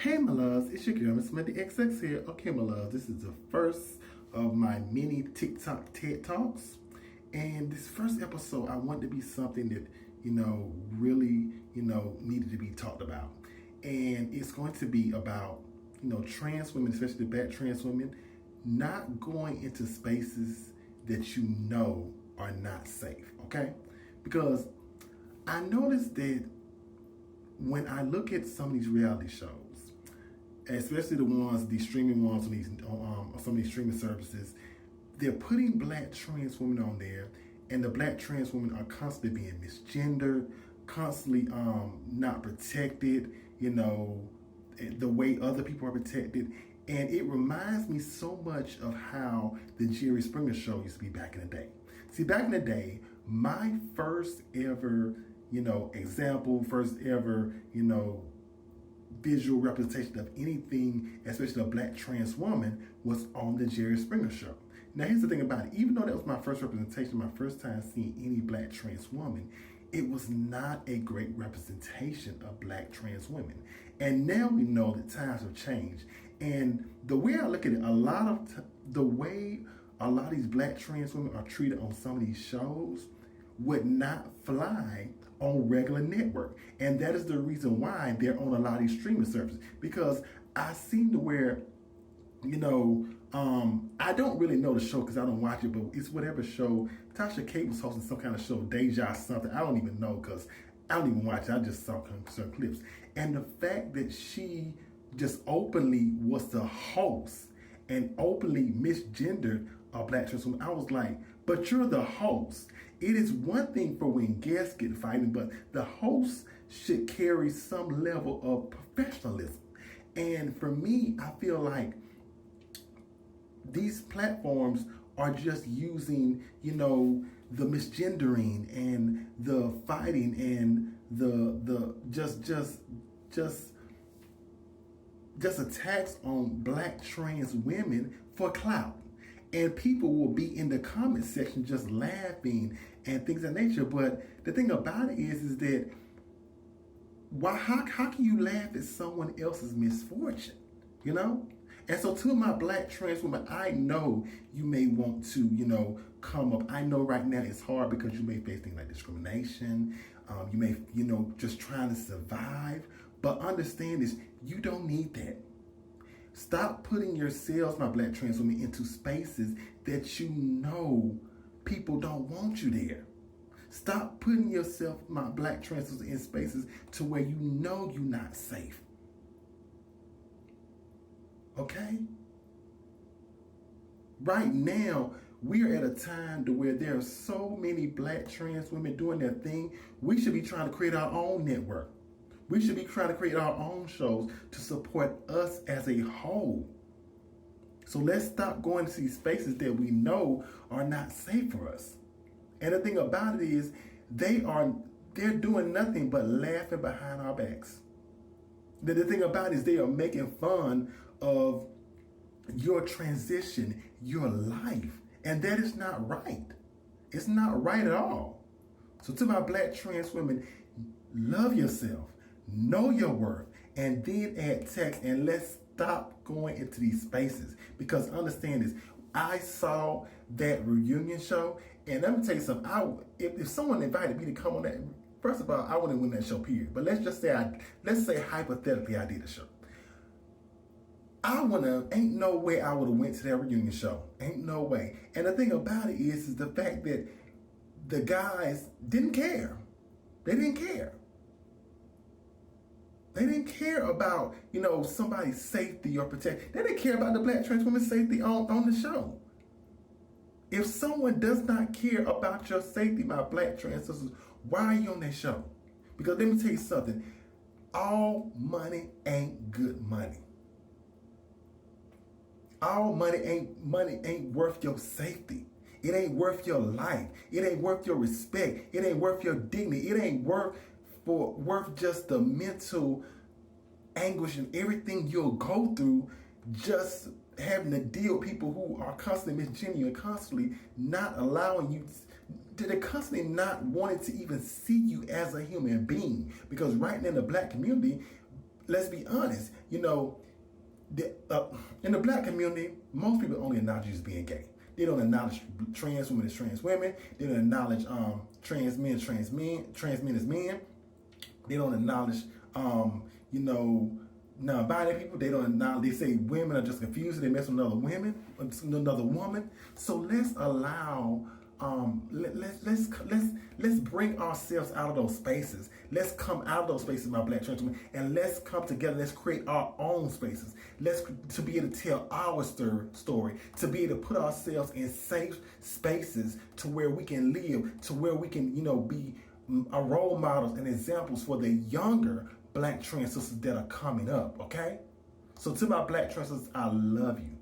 Hey my loves, it's your girl Miss Mindy XX here. Okay my loves, this is the first of my mini TikTok TED Talks. And this first episode I want to be something that, really, needed to be talked about. And it's going to be about, trans women, especially the black trans women, not going into spaces that you know are not safe, okay? Because I noticed that when I look at some of these reality shows, especially the streaming ones on some of these streaming services, they're putting black trans women on there, and the black trans women are constantly being misgendered, constantly not protected, the way other people are protected. And it reminds me so much of how the Jerry Springer show used to be back in the day. See, back in the day, my first ever, first ever, visual representation of anything, especially a black trans woman, was on the Jerry Springer show. Now, here's the thing about it. Even though that was my first representation, my first time seeing any black trans woman, it was not a great representation of black trans women. And now we know that times have changed. And the way I look at it, the way a lot of these black trans women are treated on some of these shows would not fly on regular network. And that is the reason why they're on a lot of these streaming services. Because I seem to where, I don't really know the show because I don't watch it, but it's whatever show. Tasha K was hosting some kind of show, Deja something. I don't even know because I don't even watch it. I just saw some clips. And the fact that she just openly was the host and openly misgendered a black trans woman, I was like, but you're the host. It is one thing for when guests get fighting, but the host should carry some level of professionalism. And for me, I feel like these platforms are just using, the misgendering and the fighting and the just attacks on black trans women for clout. And people will be in the comment section just laughing and things of that nature. But the thing about it is that how can you laugh at someone else's misfortune? And so to my black trans women, I know you may want to, come up. I know right now it's hard because you may face things like discrimination. You may, just trying to survive. But understand this, you don't need that. Stop putting yourselves, my black trans women, into spaces that you know people don't want you there. Stop putting yourself, my black trans women, in spaces to where you know you're not safe. Okay? Right now, we're at a time to where there are so many black trans women doing their thing. We should be trying to create our own network. We should be trying to create our own shows to support us as a whole. So let's stop going to these spaces that we know are not safe for us. And the thing about it is, they're doing nothing but laughing behind our backs. The thing about it is they are making fun of your transition, your life. And that is not right. It's not right at all. So to my black trans women, love yourself. Know your worth, and then add text, and let's stop going into these spaces. Because understand this, I saw that reunion show, and let me tell you something. If someone invited me to come on that, first of all, I wouldn't win that show, period. But let's say hypothetically I did a show. Ain't no way I would have went to that reunion show. Ain't no way. And the thing about it is the fact that the guys didn't care. They didn't care. They didn't care about, somebody's safety or protection. They didn't care about the black trans woman's safety on the show. If someone does not care about your safety, my black trans sisters, why are you on that show? Because let me tell you something. All money ain't good money. All money ain't worth your safety. It ain't worth your life. It ain't worth your respect. It ain't worth your dignity. It ain't worth just the mental anguish and everything you'll go through just having to deal with people who are constantly misgendering you and constantly not allowing you, they're constantly not wanting to even see you as a human being. Because right now in the black community, let's be honest. You know, in the black community, most people only acknowledge you as being gay. They don't acknowledge trans women as trans women. They don't acknowledge trans men as men. They don't acknowledge you know, non-binary people. They don't acknowledge. They say women are just confused. They mess with another woman. So let's allow. Let's bring ourselves out of those spaces. Let's come out of those spaces, my black trans women, and let's come together. Let's create our own spaces. To be able to tell our story, to be able to put ourselves in safe spaces to where we can live, to where we can, you know, be role models and examples for the younger black trans sisters that are coming up. Okay, so to my black trans sisters, I love you,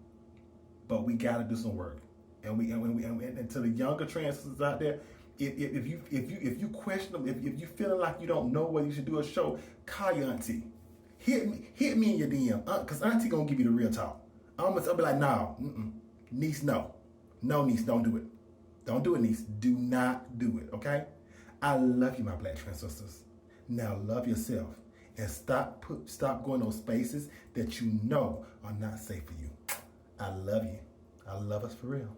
but we gotta do some work. And to the younger trans sisters out there, if you question them, if you feeling like you don't know whether you should do a show, call your auntie. Hit me in your DM, cause auntie gonna give you the real talk. I'll be like, no, niece, no, niece, don't do it, niece, do not do it. Okay, I love you, my black trans sisters. Now love yourself and stop going those spaces that you know are not safe for you. I love you. I love us for real.